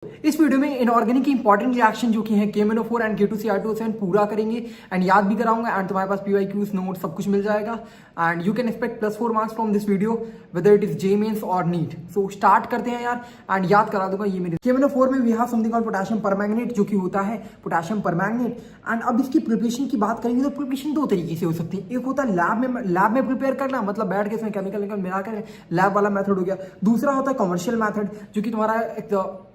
इस वीडियो में इनऑर्गेनिक की इंपॉर्टेंट रिएक्शन जो कि है KMnO4 एंड K2CR2SN पूरा करेंगे एंड याद भी कराऊंगा एंड तुम्हारे पास PYQs नोट सब कुछ मिल जाएगा and you can expect +4 marks from this video whether it is JEE Mains और नीट। सो स्टार्ट करते हैं यार एंड याद करा दूंगा ये मेरे KMnO4 में we have something called potassium permanganate जो कि होता है पोटेशियम परमैंगनेट। एंड अब इसकी प्रिपरेशन की बात करेंगे तो प्रिपरेशन दो तरीके से हो सकती है। एक होता है लैब में प्रिपेयर करना, मतलब बैठ के इसमें केमिकल मिला कर लैब वाला मेथड हो गया। दूसरा होता है कमर्शियल मेथड जो कि तुम्हारा एक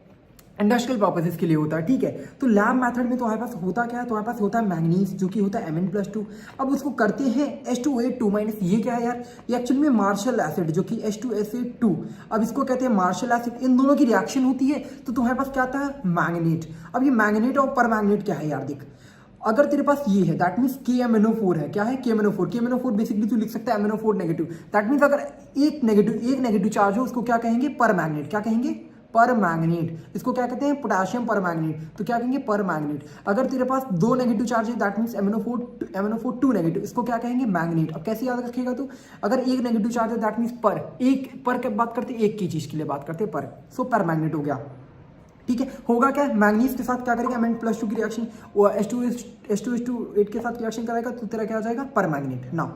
इंडस्ट्रियल पर्पसेस के लिए होता है, ठीक है। तो लैब मेथड में तुम्हारे पास होता क्या है, तुम्हारे पास होता है मैंगनीज जो कि होता है Mn+2। अब उसको करते हैं H2O8 ये क्या है यार, ये एक्चुअली में मार्शल एसिड जो कि H2SA2। अब इसको कहते हैं मार्शल एसिड। इन दोनों की रिएक्शन होती है तो तुम्हारे पास क्या आता है मैंगनेट। अब ये मैंगनेट और परमैंगनेट क्या है यार, देख अगर तेरे पास ये है दैट मीन्स KMnO4 है। क्या है KMnO4 बेसिकली तू लिख सकता है MnO4 नेगेटिव। दैट मीन्स अगर एक नेगेटिव चार्ज हो उसको क्या कहेंगे, परमैंगनेट। क्या कहेंगे, परमैंगनेट। इसको क्या कहते हैं, पोटेशियम परमैंगनेट। तो क्या कहेंगे, परमैंगनेट। अगर तेरे पास दो नेगेटिव चार्ज है दैट मीन्स MnO4 2 नेगेटिव, इसको क्या कहेंगे, मैंगनेट। अब कैसे याद रखेगा तू, अगर एक नेगेटिव चार्ज है दैट मीन्स पर, एक पर की बात करते एक की चीज के लिए बात करते पर, सो परमैंगनेट हो गया, ठीक है। होगा क्या, मैंगनीज के साथ क्या करेगा, Mn+2 की रिएक्शन H2S2 के साथ रिएक्शन कराएगा तो तेरा क्या आ जाएगा, permanganate. Now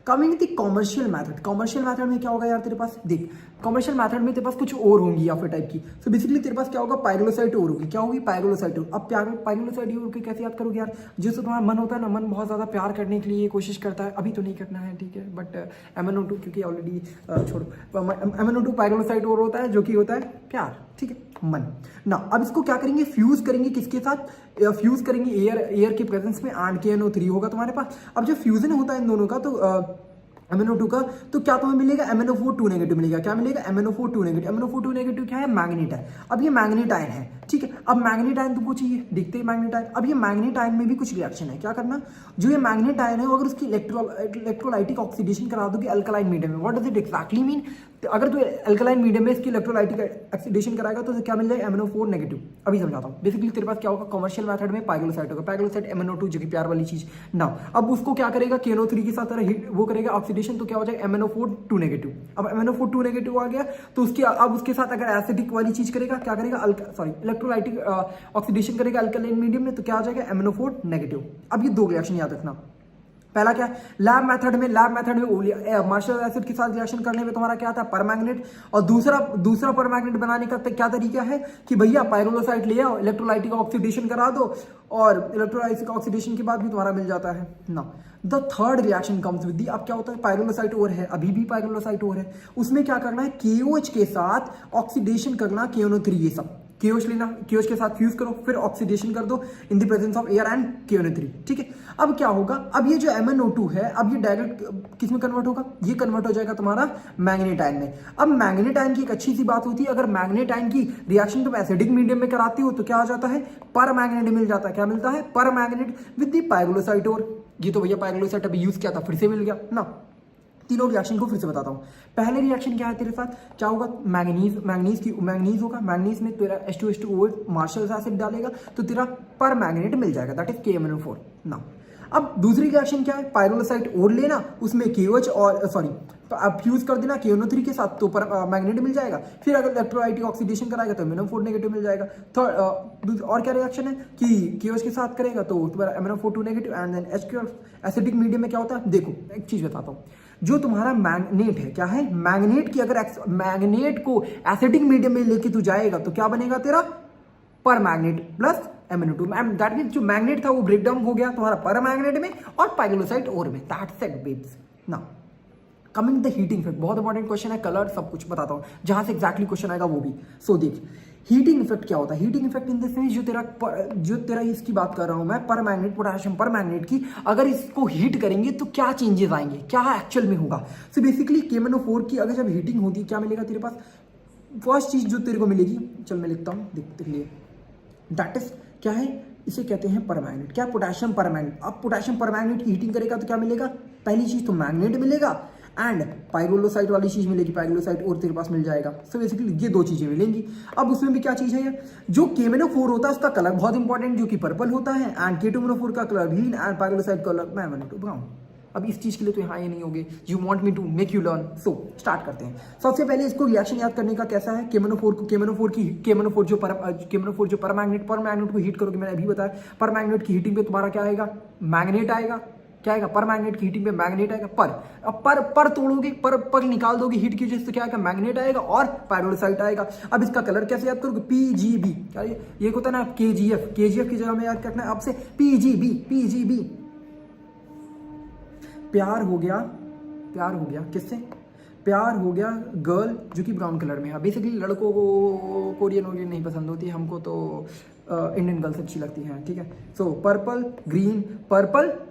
coming the commercial method. Commercial method में क्या होगा यार, तेरे पास देख कॉमर्शियल मैथड में तेरे पास कुछ और होंगी या फिर टाइप की। सो बेसिकली तेरे पास क्या होगा, पाइरोलोसाइट और होगी। क्या होगी, पाइरोलोसाइट और। अब पाइरोलोसाइट और कैसे याद करोगे यार, जिससे तुम्हारा मन होता है ना, मन बहुत ज्यादा प्यार करने के लिए कोशिश करता है। अभी तो नहीं करना है, ठीक है, बट MnO2 क्योंकि ऑलरेडी छोड़ो, MnO2 पाइरोलोसाइट और होता है जो कि होता है प्यार, ठीक है, मन ना। अब इसको क्या करेंगे, फ्यूज करेंगे किसके साथ, फ्यूज करेंगे एयर के प्रेजेंस में एंड KNO3 होगा तुम्हारे पास। अब जब फ्यूजन होता है इन दोनों का तो MnO2 का, तो क्या तुम्हें मिलेगा, MnO4 2 नेगेटिव मिलेगा। क्या मिलेगा, MnO4 2 नेगेटिव। MnO4 2 नेगेटिव क्या है, मैग्नेट है। अब ये मैग्नेट आयन है, ठीक है। अब मैग्नेट आयन तुमको चाहिए, देखते ही मैग्नेट आयन। अब ये मैग्नेट आयन में भी कुछ रिएक्शन है, क्या करना, जो ये मैग्नेट आयन है अगर उसकी इलेक्ट्रोलाइटिक ऑक्सीडेशन करा दोगे अल्कलाइन मीडियम में। What does it exactly mean, अगर तू अल्कलाइन मीडियम में इसकी इलेक्ट्रोलाइटिक ऑक्सीडेशन कराएगा तो क्या मिल जाएगा, MnO4 नेगेटिव। अभी समझाता हूँ। बेसिकली तेरे पास क्या होगा, कमर्शियल मेथड में पाइरोलोसाइट होगा, पाइरोलोसाइट MnO2 जो कि प्यार वाली चीज ना। अब उसको क्या करेगा, KNO3 के साथ हिट वो करेगा ऑक्सीडेशन, तो क्या हो जाएगा, MnO4 2 नेगेटिव। अब MnO4 2 नेगेटिव आ गया तो उसकी अब उसके साथ अगर एसिडिक वाली चीज करेगा, क्या करेगा, इलेक्ट्रोलाइटिक ऑक्सीडेशन करेगा अल्कलाइन मीडियम में, तो क्या आ जाएगा, MnO4 नेगेटिव। अब ये दो रिएक्शन याद रखना। पहला क्या, लैब मेथड में मार्शल एसिड के साथ रिएक्शन करने में तुम्हारा क्या आता है, परमैंगनेट। और दूसरा परमैंगनेट बनाने का क्या तरीका है कि भैया पाइरोलोसाइट ले आओ, इलेक्ट्रोलाइटिक ऑक्सीडेशन करा दो, और इलेक्ट्रोलाइटिक ऑक्सीडेशन के बाद भी तुम्हारा मिल जाता है ना। The third reaction comes with the. अब क्या होता है, पाइरोलोसाइट और है, अभी भी पाइरोलोसाइट और है, उसमें क्या करना है, KOH के साथ ऑक्सीडेशन करना, KNO3 ये सब KOH लेना, KOH के साथ फ्यूज करो, फिर ऑक्सीडेशन कर दो in the presence of air and KNO3, ठीक है। अब क्या होगा, अब ये जो MnO2 है, अब ये डायरेक्ट किस में कन्वर्ट होगा, ये कन्वर्ट हो जाएगा तुम्हारा मैग्नेट आयन में। अब मैग्नेट आयन की एक अच्छी सी बात होती है, अगर मैग्नेट आयन की रिएक्शन तुम एसिडिक मीडियम में कराती हो तो क्या आ जाता है, परमैंगनेट मिल जाता है। क्या मिलता है, परमैंगनेट विद द पाइरोलोसाइट और। ये तो भैया पाइरोलोसाइट अभी यूज किया था, फिर से मिल गया ना। तीनों रिएक्शन को फिर से बताता हूँ। पहले रिएक्शन क्या है तेरे साथ, क्या होगा, मैंगनीज होगा, मैंगनीज में तेरा H2S2O मार्शल एसिड डालेगा तो तेरा परमैंगनेट मिल जाएगा, दैट इज KMnO4 ना। अब दूसरी रिएक्शन क्या है, पाइरोलोसाइट और लेना, उसमें KOH और अब फ्यूज कर देना KNO3 के साथ तो मैग्नेट मिल जाएगा। फिर अगर इलेक्ट्रोलाइटिक ऑक्सीडेशन कराएगा तो MnO4 नेगेटिव मिल जाएगा। थर्ड और क्या रिएक्शन है कि KOH के साथ करेगा तो तुम्हारा MnO4 2 negative and then H2 acidic medium में क्या होता है, देखो एक चीज बताता हूँ। जो तुम्हारा मैग्नेट है, क्या है, मैग्नेट की अगर मैग्नेट को एसिडिक मीडियम में लेके तू जाएगा तो क्या बनेगा तेरा, permanganate plus MnO2। That means जो मैग्नेट था वो ब्रेक डाउन हो गया तुम्हारा परमैंगनेट में और पाइरोलोसाइट और में। That's it babes. Now coming the heating effect, बहुत इंपॉर्टेंट क्वेश्चन है, कलर सब कुछ बताता हूँ जहां से एक्जैक्टली क्वेश्चन आएगा वो भी। सो देख हीटिंग इफेक्ट क्या होता है, heating effect in the sense जो तेरा इसकी बात कर रहा हूं मैं, परमैंगनेट पोटेशियम परमैंगनेट की, अगर इसको हीट करेंगे तो क्या चेंजेस आएंगे, क्या एक्चुअल में होगा। सो बेसिकली KMnO4 की अगर जब हीटिंग होती है क्या मिलेगा तेरे पास, फर्स्ट चीज जो तेरे को मिलेगी, चल मैं लिखता हूँ देख लिए, दैट इज क्या है, इसे कहते हैं परमैंगनेट। क्या, पोटेशियम परमैंगनेट। अब पोटेशियम परमैंगनेट की हीटिंग करेगा तो क्या मिलेगा, पहली चीज तो मैग्नेट मिलेगा एंड पाइरोलोसाइट वाली चीज मिलेगी, पाइरोलोसाइट और तेरे पास मिल जाएगा। सो बेसिकली ये दो चीजें मिलेंगी। अब उसमें भी क्या चीज है यार, जो KMnO4 होता है उसका कलर बहुत इंपॉर्टेंट जो कि पर्पल होता है एंड K2MnO4 का कलर ग्रीन एंड पाइरोलोसाइट कलर मैं MnO2 ब्राउन। अब इस चीज़ के लिए तो यहाँ ये नहीं होगे, you want me to make you learn. So start करते हैं। सबसे पहले इसको रिएक्शन याद करने का कैसा है, केमोनोफोर जो परमैग्नेट को हीट करोगे, मैंने अभी बताया परमैग्नेट की हीटिंग पे तुम्हारा क्या आएगा, मैग्नेट आएगा। क्या आएगा, परमैग्नेट की हीटिंग पे मैग्नेट आएगा। अब पर तोड़ोगे, पर निकाल दोगे हीट की वजह से, क्या आएगा, मैग्नेट आएगा और पायरोसाइट आएगा। अब इसका कलर कैसे याद करोगे, PGB। क्या ये होता है ना KGF की जगह में याद रखना है आपसे PGB। प्यार हो गया किससे, प्यार हो गया गर्ल जो कि ब्राउन कलर में है। बेसिकली लड़कों को कोरियन नहीं पसंद होती, हमको तो इंडियन गर्ल्स अच्छी लगती हैं, ठीक है। सो पर्पल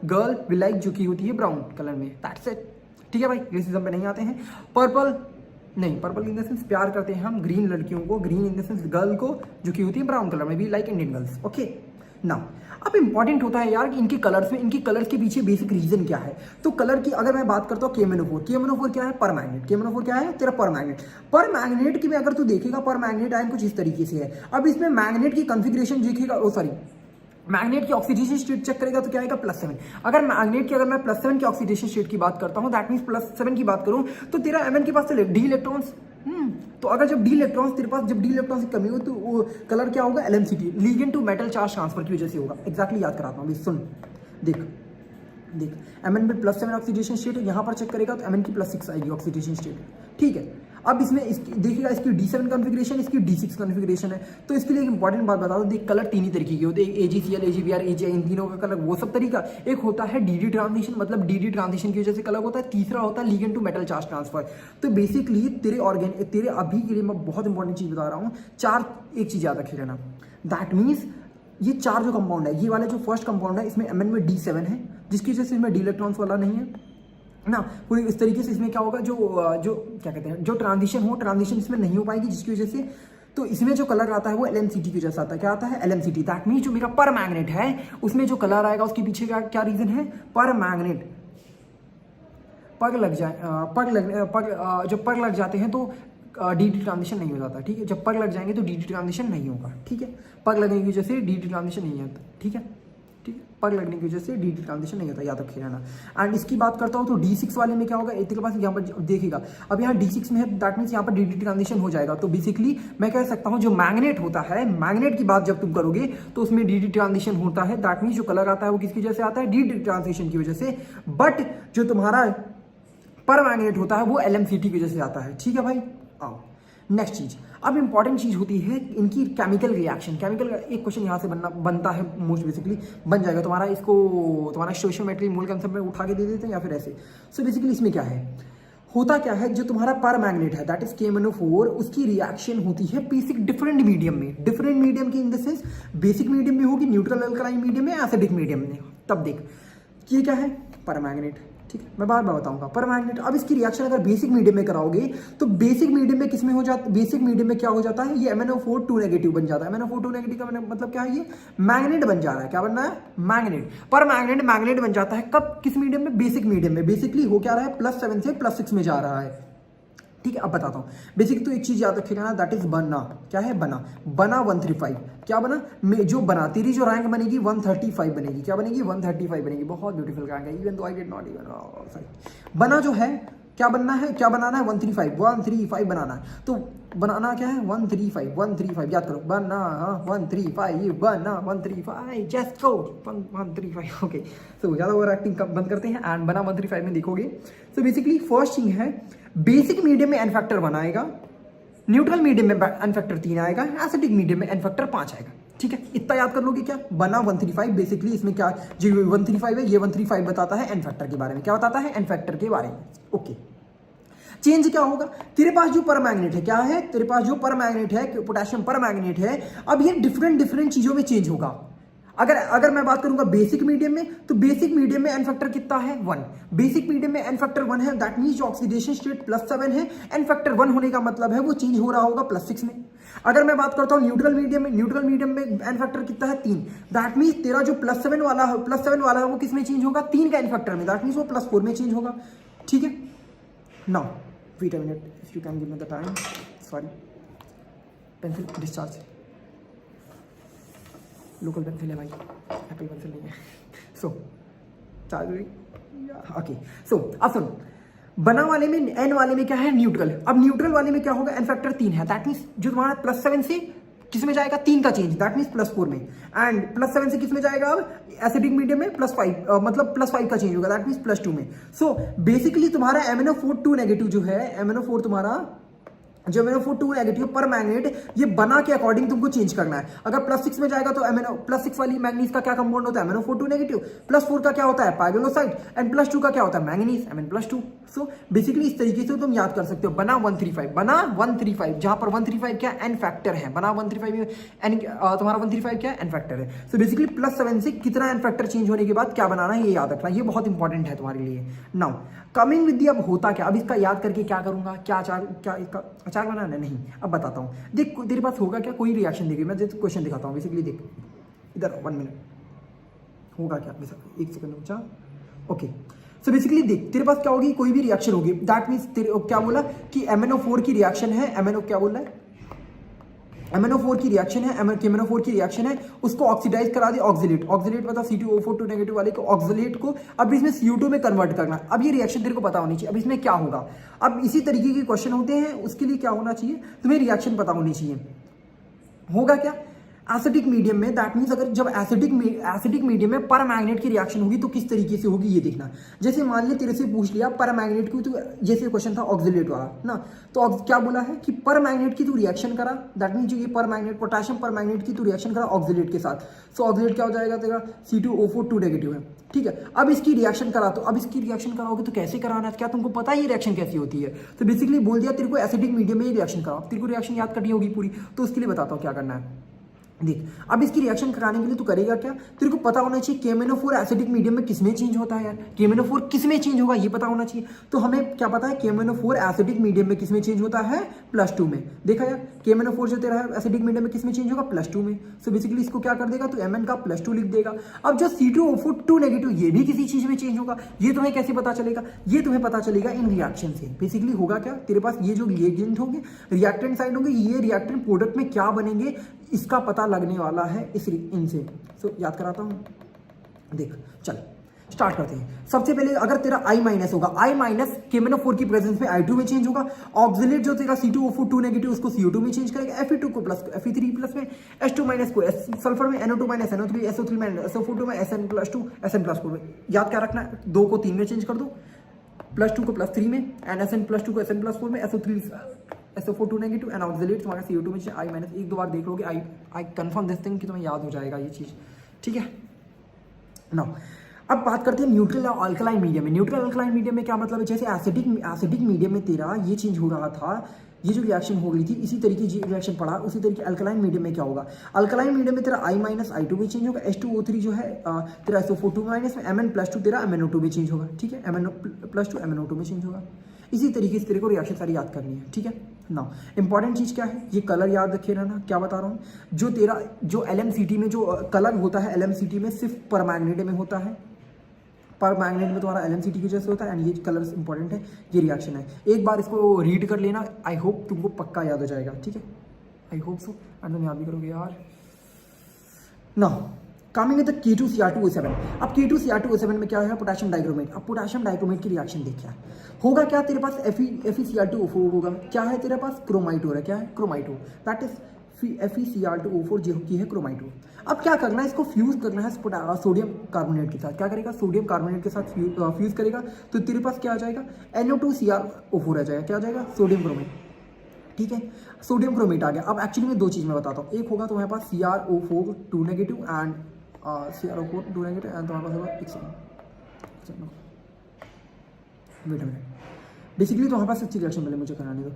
गर्ल विल लाइक जो कि होती है ब्राउन कलर में, दैट्स इट, ठीक है भाई। रेसिज्म पे नहीं आते हैं। पर्पल इन द सेंस प्यार करते हैं हम ग्रीन लड़कियों को, green in the sense girl को जो कि होती है ब्राउन कलर में, भी लाइक इंडियन गर्ल्स, ओके ना। अब इंपॉर्टेंट होता है यार कि इनके कलर्स के पीछे बेसिक रीजन क्या है। तो कलर की अगर मैं बात करता हूँ, केमोनोफोर क्या है, परमैग्नेट। केमोनोफोर क्या है तेरा, परमैग्नेट की में अगर तू देखेगा, परमैग्नेट आयन कुछ इस तरीके से है। अब इसमें मैग्नेट की कॉन्फ़िगरेशन देखेगा, मैग्नेट की ऑक्सीडेशन स्टेट चेक करेगा तो क्या आएगा, +7। अगर मैग्नेट की, अगर मैं +7 की ऑक्सीडेशन स्टेट की बात करता हूं, दैट मींस +7 की बात करूं तो तेरा Mn के पास चले डी इलेक्ट्रॉन्स। तो अगर जब डी इलेक्ट्रॉन्स तेरे पास, जब डी इलेक्ट्रॉन्स की कमी हो तो वो कलर क्या होगा, LMCT, ligand to metal charge transfer की वजह से होगा। एग्जैक्टली याद कराता हूं, सुन देख Mn में +7 ऑक्सीडेशन स्टेट है, यहाँ पर चेक करेगा तो Mn की +6 आएगी ऑक्सीडेशन स्टेट, ठीक है। अब इसमें देखिएगा इसकी D7 कॉन्फ़िगरेशन, इसकी D6 कॉन्फ़िगरेशन है। तो इसके लिए एक इंपॉर्टेंट बात बता दो, देख कलर तीन ही तरीके के होते हैं, AgCl, AgBr, AgI, इन तीनों का कलर वो सब तरीका। एक होता है DD ट्रांजिशन, मतलब DD ट्रांजिशन की वजह से कलर होता है। तीसरा होता है ligand to metal charge transfer. तो बेसिकली तेरे अभी के लिए मैं बहुत इंपॉर्टेंट चीज़ बता रहा हूँ, एक चीज़ याद रखे रहना, दैट मीन्स ये चार जो कंपाउंड है, ये वाले जो फर्स्ट कंपाउंड है, इसमें Mn में D7 है, जिसकी वजह से इसमें डी इलेक्ट्रॉन्स वाला नहीं है ना। पूरी इस तरीके से इसमें क्या होगा, जो क्या कहते हैं, जो ट्रांजिशन इसमें नहीं हो पाएगी, जिसकी वजह से तो इसमें जो कलर आता है वो LMCT की वजह से आता है। क्या आता है, LMCT। दैट मीन्स जो मेरा परमैग्नेट है उसमें जो कलर आएगा उसके पीछे क्या रीजन है, परमैग्नेट जब पग लग जाते हैं तो DD ट्रांजिशन नहीं हो जाता, ठीक है। जब पग लग जाएंगे तो DD ट्रांजिशन नहीं होगा, ठीक है। पग लगने की वजह से DD ट्रांजिशन नहीं आता, ठीक है। पग लगने की वजह से DD ट्रांजिशन नहीं होता, याद रखिएगा ना। एंड इसकी बात करता हूँ तो D6 वाले में क्या होगा, तेरे पास यहाँ पर देखिएगा, अब यहाँ D6 में है, दैट मीन्स यहाँ पर DD ट्रांजिशन हो जाएगा। तो बेसिकली मैं कह सकता हूँ जो मैग्नेट होता है, मैग्नेट की बात जब तुम करोगे तो उसमें DD ट्रांजिशन होता है। दैट मीन्स जो कलर आता है वो किसकी वजह से आता है, DD ट्रांजिशन की वजह से। बट जो तुम्हारा परमैग्नेट होता है वो LMCT की वजह से आता है, ठीक है भाई। आओ नेक्स्ट चीज, अब इंपॉर्टेंट चीज होती है इनकी केमिकल रिएक्शन। केमिकल का एक क्वेश्चन यहाँ से बनता है, मोस्ट बेसिकली बन जाएगा तुम्हारा, इसको तुम्हारा स्टोइचियोमेट्री मोल कंसेप्ट में उठा के दे देते हैं या फिर ऐसे। सो बेसिकली इसमें क्या है, होता क्या है, जो तुम्हारा परमैग्नेट है दैट इज KMnO4, उसकी रिएक्शन होती है बेसिक डिफरेंट मीडियम में। डिफरेंट मीडियम की in the sense basic medium में होगी, न्यूट्रल अल्कलाइन मीडियम में, एसिडिक मीडियम में। तब देख ये क्या है, परमैग्नेट, ठीक है। मैं बार बार बताऊंगा परमैग्नेट। अब इसकी रिएक्शन अगर बेसिक मीडियम में कराओगे तो बेसिक मीडियम में किसमें हो जाता, बेसिक मीडियम में क्या हो जाता है, ये MnO4 2 नेगेटिव बन जाता है। MnO4 2 नेगेटिव का मतलब क्या है, ये मैग्नेट बन जा रहा है। क्या बनना है, मैग्नेट। परमैग्नेट बन जाता है कब, किस मीडियम में, बेसिक मीडियम में। बेसिकली हो क्या रहा है, +7 से +6 में जा रहा है, ठीक है। अब बताता हूँ बेसिक, तो एक चीज याद रखिएगा ना, दैट इज बना। क्या है, बना 135। क्या बना, जो बना, तेरी जो रैंक बनेगी 135 बनेगी। क्या बनेगी, 135 बनेगी। बहुत ब्यूटीफुल रैंक है, even though I did not even बना जो है, क्या बनना है, क्या बनाना है, 135 बनाना है। तो बनाना क्या है, 135 याद करो, बना 135 बना 135 जस्ट गो 135, ओके। तो ज़्यादा ओवर एक्टिंग बंद करते हैं एंड बना 135 में देखोगे। तो बेसिकली फर्स्ट थिंग है, बेसिक मीडियम में एन फैक्टर 1 आएगा, न्यूट्रल मीडियम में एन फैक्टर 3 आएगा, एसिडिक मीडियम में एन फैक्टर 5 आएगा, ठीक है। इतना याद कर लोगे क्या, बना 135। बेसिकली इसमें क्या, जो 135 है, ये 135 बताता है एन फैक्टर के बारे में। क्या बताता है, एन फैक्टर के बारे में, ओके। चेंज क्या होगा, तेरे पास जो परमैग्नेट है, क्या है, तेरे पास जो परमैग्नेट है, पोटेशियम परमैग्नेट है, अब ये डिफरेंट चीजों में चेंज होगा। अगर मैं बात करूंगा बेसिक मीडियम में, तो बेसिक मीडियम में एन फैक्टर कितना है, 1। बेसिक मीडियम में एन फैक्टर 1 है, दैट मींस जो ऑक्सीडेशन स्टेट +7 है, एन फैक्टर 1 होने का मतलब है वो चेंज हो रहा होगा +6 में। अगर मैं बात करता हूं न्यूट्रल मीडियम में एन फैक्टर कितना है, 3। दैट मींस तेरा जो +7 वाला है वो किस में चेंज होगा, 3 का एन फैक्टर में। दैट मींस वो +4 में चेंज होगा, ठीक है। Now wait a minute, if you can give me the time, sorry, pencil discharge, local pencil है भाई, एप्पल पेंसिल नहीं है। सो चार्ज हुई, ओके सो अब सुनो, बना वाले में एन वाले में क्या है, न्यूट्रल। अब न्यूट्रल वाले में क्या होगा, एन फैक्टर 3 है, दैट मीन्स जो तुम्हारा +7 से किस में जाएगा, 3 का चेंज, दैट मीन्स +4 में। एंड +7 से किस में जाएगा, अब एसिडिक मीडियम में +5 मतलब +5 का चेंज होगा, दैट मीन्स +2 में। सो बेसिकली तुम्हारा MnO4 2 नेगेटिव जो है, MnO4 तुम्हारा जो MnO4 2 नेगेटिव पर मैग्नेट, ये बना के अकॉर्डिंग तुमको चेंज करना है। अगर +6 में जाएगा तो +6 वाली मैग्नीज का क्या कंपाउंड होता है, MnO4 2 नेगेटिव। +4 का क्या होता है, पाइरोलोसाइड। एंड +2 का क्या होता है, मैंगनीज, Mn+2। सो बेसिकली इस तरीके से तुम याद कर सकते हो। बना 135, बना 135, जहां पर 135 क्या एन फैक्टर है, बना 135 में एन तुम्हारा 135 क्या एन फैक्टर है। सो बेसिकली +7 से कितना एन फैक्टर चेंज होने के बाद क्या बनाना है, ये याद रखना, ये बहुत इंपॉर्टेंट है तुम्हारे लिए। नाउ कमिंग विद दी, अब होता क्या, अब इसका याद करके क्या करूंगा, क्या इसका अचार बनाना है, नहीं, अब बताता हूँ। देख तेरे पास होगा क्या, कोई रिएक्शन देगी, मैं क्वेश्चन दिखाता हूँ। बेसिकली देख इधर 1 मिनट होगा क्या, 1 सेकंड बचा। ओके सो बेसिकली देख तेरे पास क्या होगी, कोई भी रिएक्शन होगी, दैट मीन्स तेरे क्या बोला कि MnO4 की रिएक्शन है, क्या बोल रहा है, MnO4 की रिएक्शन है, MnO4 की रिएक्शन है, उसको ऑक्सीडाइज करा दे, ऑक्सीलेट मतलब C2O4 2 नेगेटिव वाले को ऑक्सीलेट को अब इसमें CO2 में कन्वर्ट करना। अब ये रिएक्शन तेरे को पता होनी चाहिए, अब इसमें क्या होगा। अब इसी तरीके के क्वेश्चन होते हैं, उसके लिए क्या होना चाहिए, तुम्हें रिएक्शन पता होनी चाहिए। होगा क्या, एसिडिक मीडियम में, दैट मीन्स अगर जब एसिडिक मीडियम में पर मैग्नेट की रिएक्शन होगी तो किस तरीके से होगी ये देखना। जैसे मान ले तेरे से पूछ लिया पर मैग्नेट की, तो जैसे क्वेश्चन था ऑक्सीलेट वाला ना, तो क्या बोला है कि पर मैग्नेट की तू रिएक्शन करा, दैट मीन्स जो ये पर मैग्नेट पोटेशियम पर मैग्नेट की तू रिएक्शन करा ऑक्सीलेट के साथ। सो ऑक्सीलेट क्या हो जाएगा तेरा, C2O4 2 नेगेटिव है, ठीक है। अब इसकी रिएक्शन करा, तो अब इसकी रिएक्शन कराओगे तो कैसे कराना है, क्या तुमको पता है ये रिएक्शन कैसी होती है। तो बेसिकली बोल दिया तेरे को एसिडिक मीडियम में ये रिएक्शन कराओ, तेरे को रिएक्शन याद करनी होगी पूरी, तो उसके लिए बताता हूँ क्या करना है। देख अब इसकी रिएक्शन कराने के लिए तू करेगा क्या, तेरे को पता होना चाहिए KMnO4 एसिडिक मीडियम में किसमें चेंज होता है यार, KMnO4 किसमें चेंज होगा ये पता होना चाहिए। तो हमें क्या पता है, KMnO4 एसिडिक मीडियम में किसमें चेंज होता है, +2 में। देखा यार KMnO4 जो तेरा है एसिडिक मीडियम में किसमें चेंज होगा, +2 में। सो बेसिकली इसको क्या कर देगा, तो Mn का +2 लिख देगा। अब जो C2O4 2 नेगेटिव ये भी किसी चीज में चेंज होगा, ये तुम्हें कैसे पता चलेगा, ये तुम्हें पता चलेगा इन रिएक्शन से। बेसिकली होगा क्या, तेरे पास ये जो रिएजेंट होंगे, रिएक्टेंट साइड होंगे, ये रिएक्टेंट प्रोडक्ट में क्या बनेंगे इसका पता लगने वाला है इनसे। सो याद कराता हूं, देख चल स्टार्ट करते हैं। सबसे पहले अगर तेरा I- होगा, I- KMnO4 की प्रेजेंस में I2 में चेंज होगा। ऑक्सीलेट जो तेरा C2O4 2 नेगेटिव उसको CO2 में चेंज करेगा, Fe2 को Fe3 में, H2- को सल्फर में, NO2- NO3, SO3 में, SO4 में, SN+2 SN+4 में। याद क्या रखना है, 2 को 3 में चेंज कर दो, +2 को +3 में, एंड SN+2 को SN+4 में, SO4 2 नेगेटिव एंड ऑक्सीलेट तुम्हारा CO2 में I-। एक दो बार देख लोगे, आई कंफर्म दिस थिंग कि तुम्हें याद हो जाएगा ये चीज, ठीक है। नाउ अब बात करते हैं न्यूट्रल और अल्कलाइन मीडियम में। न्यूट्रल अल्कलाइन मीडियम में क्या मतलब है, जैसे एसिडिक मीडियम में तेरा ये चेंज हो रहा था, ये जो रिएक्शन हो गई थी, इसी तरीके की रिएक्शन पड़ा, उसी तरीके अल्कलाइन मीडियम में क्या होगा, अल्कलाइन मीडियम में तेरा I- I2 में चेंज होगा, H2O3 जो है तेरा SO4 2- में, Mn+2 तेरा MnO2 में चेंज होगा, ठीक है, Mn+2 MnO2 में चेंज होगा। इसी तरीके से तेरे को रिएक्शन सारी याद करनी है, ठीक है। नाउ इंपॉर्टेंट चीज क्या है, ये कलर याद रखे रहना, क्या बता रहा हूँ, जो तेरा जो LMCT में जो कलर होता है, LMCT में सिर्फ पर मैग्नेट में होता है, पर मैग्नेट में तुम्हारा LMCT की जैसे होता है, एंड ये कलर्स इंपॉर्टेंट है, ये रिएक्शन है। एक बार इसको रीड कर लेना, आई होप तुमको पक्का याद हो जाएगा, ठीक है, आई होप सो, एंड तुम याद भी करोगे यार। Now coming with the K2Cr2O7। अब K2Cr2O7 में क्या है, पोटेशियम डाइक्रोमेट। अब पोटेशियम डाइक्रोमेट की रिएक्शन देखिए, होगा क्या, तेरे पास FeCr2O4 होगा, क्या है तेरे पास, क्रोमाइट हो रहा है, क्या है, क्रोमाइट, दैट इज FeCr2O4 जो की है क्रोमाइट। अब क्या करना है, इसको फ्यूज करना है सोडियम कार्बोनेट के साथ। क्या करेगा, सोडियम कार्बोनेट के साथ फ्यूज करेगा, तो तेरे पास क्या आ जाएगा, NO2Cr O4 आ जाएगा, क्या आ जाएगा, सोडियम क्रोमेट, ठीक है, सोडियम क्रोमेट आ गया। अब एक्चुअली में दो चीज मैं बताता हूँ, एक होगा तुम्हारे पास CrO4 2 negative and CrO4 2 negative and तुम्हारे पास होगा, एक second wait a minute, basically तुम्हारे पास अच्छी रिएक्शन पहले मुझे कराने दो।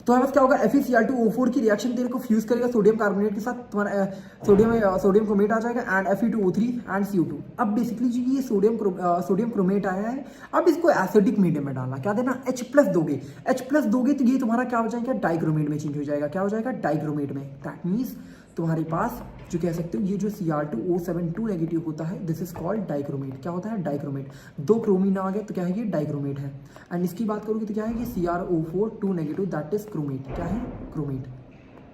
तुम्हारे पास क्या होगा, FeCr2O4 की रिएक्शन तेरे को फ्यूज करेगा सोडियम कार्बोनेट के साथ, तुम्हारा सोडियम क्रोमेट आ जाएगा एंड Fe2O3 एंड CO2। अब बेसिकली जो ये सोडियम क्रोमेट आया है, अब इसको एसिडिक मीडियम में डालना, क्या देना, H+ दोगे, H+ दोगे तो ये तुम्हारा क्या हो जाएगा, डाइक्रोमेट में चेंज हो जाएगा, क्या हो जाएगा, डाइक्रोमेट में। दैट मीन्स तुम्हारे पास जो कह सकते हो, ये जो Cr2O7 2 नेगेटिव होता है, दिस इज कॉल्ड डाइक्रोमेट। क्या होता है, डाइक्रोमेट। 2 क्रोमीन आ गए तो क्या है, ये डाइक्रोमेट है। एंड इसकी बात करोगे तो क्या है, ये CrO4 2 negative, that is chromate. क्या है, क्रोमेट।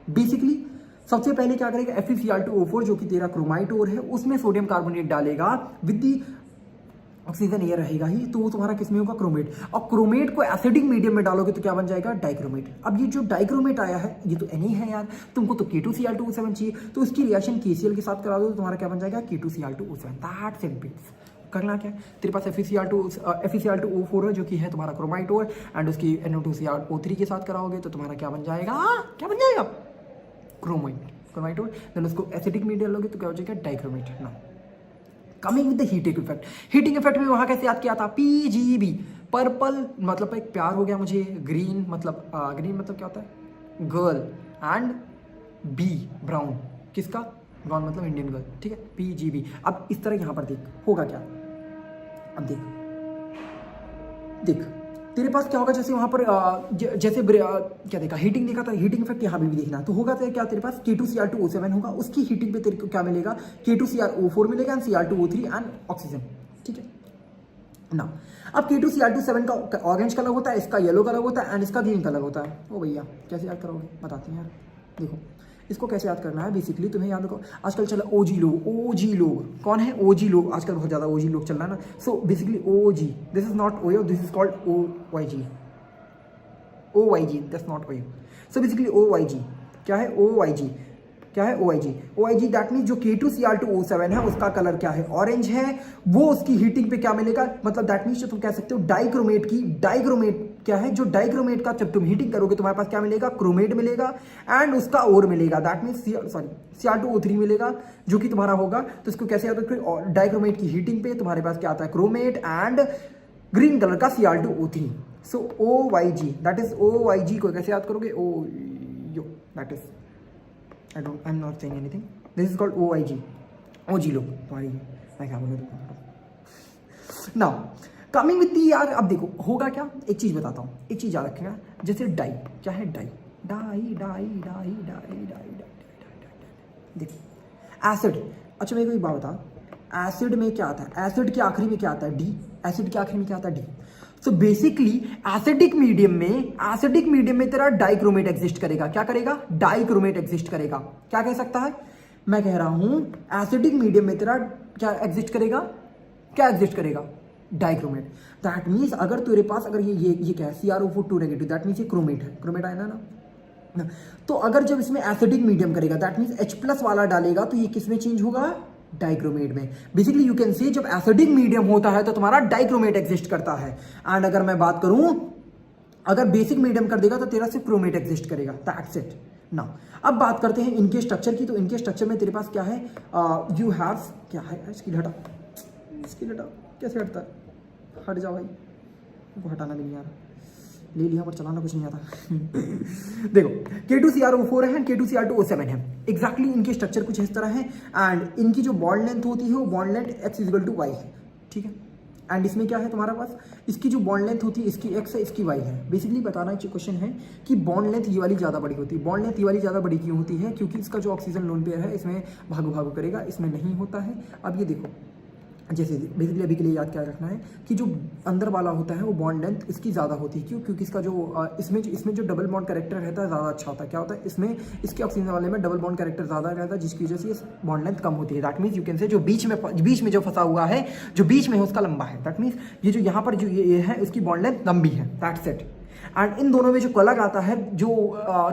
बेसिकली सबसे पहले क्या करेगा, FeCr2O4 जो कि तेरा क्रोमाइट और है, उसमें सोडियम कार्बोनेट डालेगा विद दी ऑक्सीजन एयर रहेगा ही, तो वो तुम्हारा किस में होगा, क्रोमेट। और क्रोमेट को एसिडिक मीडियम में डालोगे तो क्या बन जाएगा, डाइक्रोमेट। अब ये जो डाइक्रोमेट आया है ये तो Na है यार, तुमको तो K2Cr2O7 चाहिए, तो इसकी रिएक्शन KCl के साथ करा दो तो तुम्हारा क्या बन जाएगा, K2Cr2O7। That's it bits. करना क्या है, तेरे पास FeCl2O4 है जो कि है तुम्हारा क्रोमाइट और, एंड उसकी NO2Cr O3 के साथ कराओगे तो तुम्हारा क्या बन जाएगा, क्या बन जाएगा, क्रोमाइट और। देन उसको एसिडिक मीडियम लोगे तो क्या हो जाएगा, डाइक्रोमेट ना। Coming with the heating effect, heating effect में वहां कैसे याद किया था, PGB, पर्पल मतलब एक प्यार हो गया मुझे, ग्रीन मतलब क्या होता है, गर्ल, एंड बी ब्राउन, किसका, ब्राउन मतलब इंडियन गर्ल, ठीक है, PGB। अब इस तरह यहां पर देख होगा क्या, अब देख तेरे पास क्या होगा, जैसे वहां पर जैसे क्या देखा, हीटिंग देखा था, हीटिंग इफेक्ट यहाँ पे भी देखना, तो होगा तो क्या, तेरे पास K2Cr2O7 होगा, उसकी हीटिंग पे तेरे को क्या मिलेगा, K2CrO4 मिलेगा एंड Cr2O3 एंड ऑक्सीजन, ठीक है ना। अब K2Cr2O7 का ऑरेंज कलर होता है, इसका येलो कलर होता है एंड इसका ग्रीन कलर होता है। ओ भैया कैसे याद करोगे, बताते हैं यार, देखो इसको कैसे याद करना है। बेसिकली तुम्हें याद रखो, आजकल चला ओजी लोग कौन है, ओजी लोग, आजकल बहुत ज़्यादा ओजी लोग चल रहा है ना। So basically OG, this is not OYO, this is called OYG, that's not OYO. So basically OYG क्या है, OYG दैट मीन जो K2Cr2O7 है उसका कलर क्या है, ऑरेंज है, वो उसकी हीटिंग पे क्या मिलेगा, मतलब दैट मीन जो तुम कह सकते हो डाइक्रोमेट क्या है, जो डाइक्रोमेट का जब तुम हीटिंग करोगे तुम्हारे पास क्या मिलेगा, क्रोमेट मिलेगा एंड उसका और मिलेगा, दैट मीन Cr2O3 मिलेगा जो कि तुम्हारा होगा। तो इसको कैसे याद रखो, डाइक्रोमेट की हीटिंग पे तुम्हारे पास क्या आता है, क्रोमेट एंड ग्रीन कलर का Cr2O3। So OYG that is OYG को कैसे याद करोगे, that is I'm not saying anything. This is called OG लोग तुम्हारी, मैं क्या बोलूँ। Now coming with the यार, अब देखो होगा क्या, एक चीज बताता हूँ, एक चीज याद रखेगा, जैसे डाई, क्या है डाई, देखो एसिड। अच्छा मेरे को एक बात बता, एसिड में क्या आता है, एसिड के आखिरी में क्या आता है, डी, एसिड के आखिरी में क्या आता है, D. So basically acidic medium में तेरा डाइक्रोमेट एग्जिस्ट करेगा, क्या करेगा, डाइक्रोमेट एग्जिस्ट करेगा। क्या कह सकता है, मैं कह रहा हूं एसिडिक मीडियम में तेरा क्या एग्जिस्ट करेगा, डाइक्रोमेट। दैट मीन्स अगर तेरे पास अगर ये क्या है, CrO4 नेगेटिव, दैट मीन्स ये क्रोमेट है, क्रोमेट आया ना। तो अगर जब इसमें एसिडिक मीडियम करेगा दैट मीन्स H+ वाला डालेगा तो ये किस में चेंज होगा, डाइक्रोमेट में। बेसिकली यू कैन से जब एसिडिक मीडियम होता है तो तुम्हारा डाइक्रोमेट एग्जिस्ट करता है, एंड अगर मैं बात करूं अगर बेसिक मीडियम कर देगा तो तेरा सिर्फ क्रोमेट एग्जिस्ट करेगा, दैट्स इट। नाउ अब बात करते हैं इनके स्ट्रक्चर की। तो इनके स्ट्रक्चर में तेरे पास क्या है, यू हैव क्या है, इसकी हटा कैसे हटता है, हट जाओ भाई, वो हटाना भी नहीं आ रहा, ले लिया पर चलाना कुछ नहीं आता। देखो K2Cr O4 है, K2Cr2O7 है, एग्जैक्टली इनके स्ट्रक्चर कुछ इस तरह है, एंड इनकी जो बॉन्ड लेंथ होती है वो बॉन्ड लेंथ X=Y है, ठीक है। एंड इसमें क्या है तुम्हारा पास, इसकी जो बॉन्ड लेंथ होती है इसकी X है, इसकी Y है। बेसिकली बताना क्वेश्चन है कि बॉन्ड लेंथ ये वाली ज़्यादा बड़ी होती है, बॉन्ड लेंथ ये वाली ज़्यादा बड़ी क्यों होती है, क्योंकि इसका जो ऑक्सीजन लोन पेयर है इसमें भागो करेगा, इसमें नहीं होता है। अब ये देखो जैसे बेसिकली अभी के लिए याद क्या रखना है कि जो अंदर वाला होता है वो बॉन्ड लेंथ इसकी ज़्यादा होती है, क्योंकि इसका जो इसमें जो डबल बॉन्ड कैरेक्टर रहता है ज़्यादा अच्छा होता है। क्या होता है इसमें, इसके ऑक्सीजन वाले में डबल बॉन्ड कैरेक्टर ज़्यादा रहता है, जिसकी वजह से ये बॉन्ड लेंथ कम होती है। That means you can say जो बीच में जो फंसा हुआ है, जो बीच में है उसका लंबा है। दैट मीन्स ये जो यहाँ पर जो ये है उसकी बॉन्ड लेंथ लंबी है, दैट्स इट। एंड इन दोनों में जो कलर आता है जो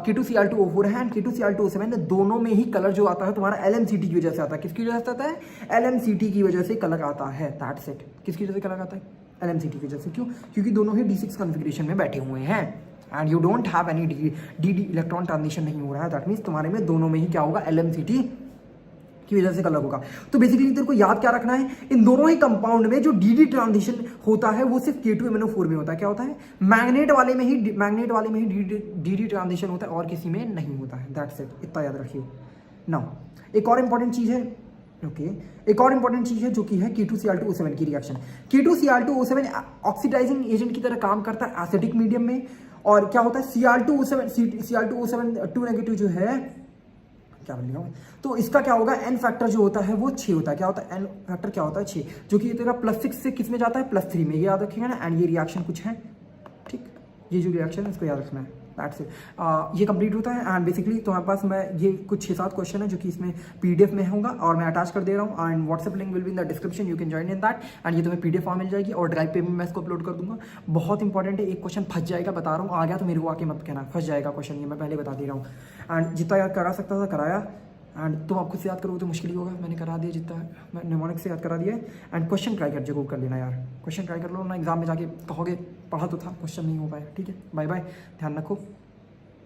K2Cr2O4 है एंड K2Cr2O7 दोनों में ही कलर जो आता है तुम्हारा LMCT की वजह से आता है। किसकी वजह से आता है, LMCT की वजह से कलर आता है, दैट्स इट। किसकी वजह से कलर आता है, LMCT की वजह से। क्यों, क्योंकि दोनों ही D6 कॉन्फ़िगरेशन में बैठे हुए हैं and you don't have any D electron transition नहीं हो रहा है। दैट मीन्स तुम्हारे में दोनों में ही क्या होगा, LMCT की वजह से कलर होगा। तो बेसिकली तेरे को याद क्या रखना है, इन दोनों ही कंपाउंड में जो डी ट्रांजिशन होता है वो सिर्फ K2MnO4 में होता है। क्या होता है, मैग्नेट वाले में ही डी ट्रांजिशन होता है और किसी में नहीं होता है, दैट्स इट। इतना याद रखिए। नाउ एक और इंपॉर्टेंट चीज है, एक और इंपॉर्टेंट चीज है जो कि है K2Cr2O7 की रिएक्शन। K2Cr2O7 ऑक्सीडाइजिंग एजेंट की तरह काम करता है एसिडिक मीडियम में, और क्या होता है Cr2O7 2 नेगेटिव जो है क्या बोल रहा, तो इसका क्या होगा, एन फैक्टर जो होता है वो 6 होता है। क्या होता है, एन फैक्टर क्या होता है 6, जो कि तेरा +6 से किस में जाता है, +3 में। ये याद रखिएगा ना, एंड ये रिएक्शन कुछ है, ठीक। ये जो रिएक्शन है इसको याद रखना है। That's it. ये कंप्लीट होता है एंड बेसिकली तुम्हारे पास मैं ये कुछ 6-7 क्वेश्चन है जो कि इसमें PDF में होगा और मैं अटैच कर दे रहा हूँ and WhatsApp link will be in the description, you can join in that and ये तुम्हें PDF फॉर्म मिल जाएगी और ड्राइव पे भी मैं इसको अपलोड कर दूंगा। बहुत इंपॉर्टेंट है, एक क्वेश्चन फंस जाएगा बता रहा हूँ, आ गया तो मेरे को आके मत कहना, फंस जाएगा क्वेश्चन, ये मैं पहले बता दे रहा हूँ। एंड जितना याद करा सकता था कराया एंड तुम आप खुद से याद करोगे तो मुश्किल ही होगा, मैंने करा दिया जितना मैं निमोनिक से याद करा दिया है। एंड क्वेश्चन ट्राई कर जरूर कर लेना यार, क्वेश्चन ट्राई कर लो ना, एग्जाम में जाके कहोगे पढ़ा तो था क्वेश्चन नहीं हो पाया। ठीक है, बाय बाय, ध्यान रखो,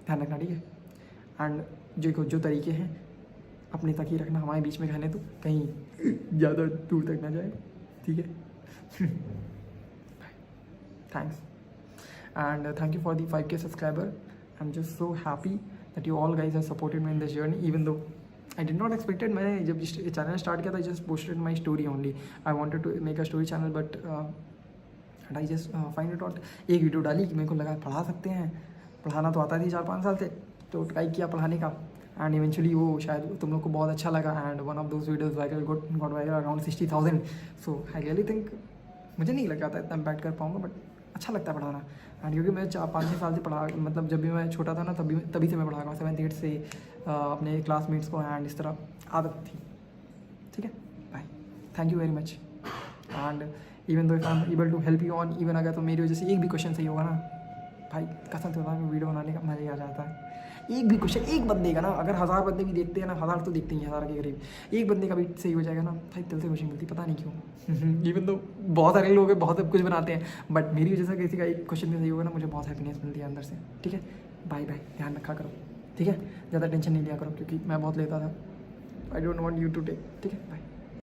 ध्यान रखना, ठीक है। एंड जो तरीके हैं अपने तक ही रखना, हमारे बीच में रहने तो कहीं ज़्यादा दूर तक ना जाए, ठीक है। Thanks and thank you for the 5K subscriber. I am just so happy that you all guys have supported me in this journey, even though I did not expected। मैंने जब चैनल स्टार्ट किया था just posted my story only, I wanted to make a story channel but I just find it out। एक video डाली कि मेरे को लगा पढ़ा सकते हैं, पढ़ाना तो आता थी 4-5 साल से, तो ट्राई किया पढ़ाने का एंड इवेंचुअली वो शायद तुम लोग को बहुत अच्छा लगा and one of those videos viral got viral around 60,000। So I really think, मुझे नहीं लगा था इतना इम्पैक्ट कर पाऊँगा बट अच्छा लगता है पढ़ाना एंड क्योंकि मैं 4-5 साल से पढ़ा, मतलब जब भी मैं छोटा था ना तभी से मैं पढ़ा रहा हूँ 7th 8th से अपने क्लासमेट्स को एंड इस तरह आदत थी। ठीक है, bye, thank you very much and even though if I am able to help you on even, अगर तो मेरी वजह से एक भी क्वेश्चन सही होगा ना भाई, कसम से बता, वीडियो बनाने का मज़ा ही आ जाता है। एक भी क्वेश्चन एक बंदे का ना, अगर 1000 बंदे भी देखते हैं ना, 1000 तो देखते ही हैं, 1000 के करीब, एक बंदे का भी सही हो जाएगा ना भाई, दिल से खुशी मिलती, पता नहीं क्यों। इवन तो बहुत सारे लोग हैं, बहुत सब कुछ बनाते हैं बट मेरी वजह से किसी का एक क्वेश्चन भी सही होगा ना, मुझे बहुत हैप्पीनेस मिलती है अंदर से। ठीक है, बाय बाय, ध्यान रखा करो, ठीक है, ज़्यादा टेंशन नहीं लिया करो क्योंकि मैं बहुत लेता था, I don't want you to take. ठीक है, बाय।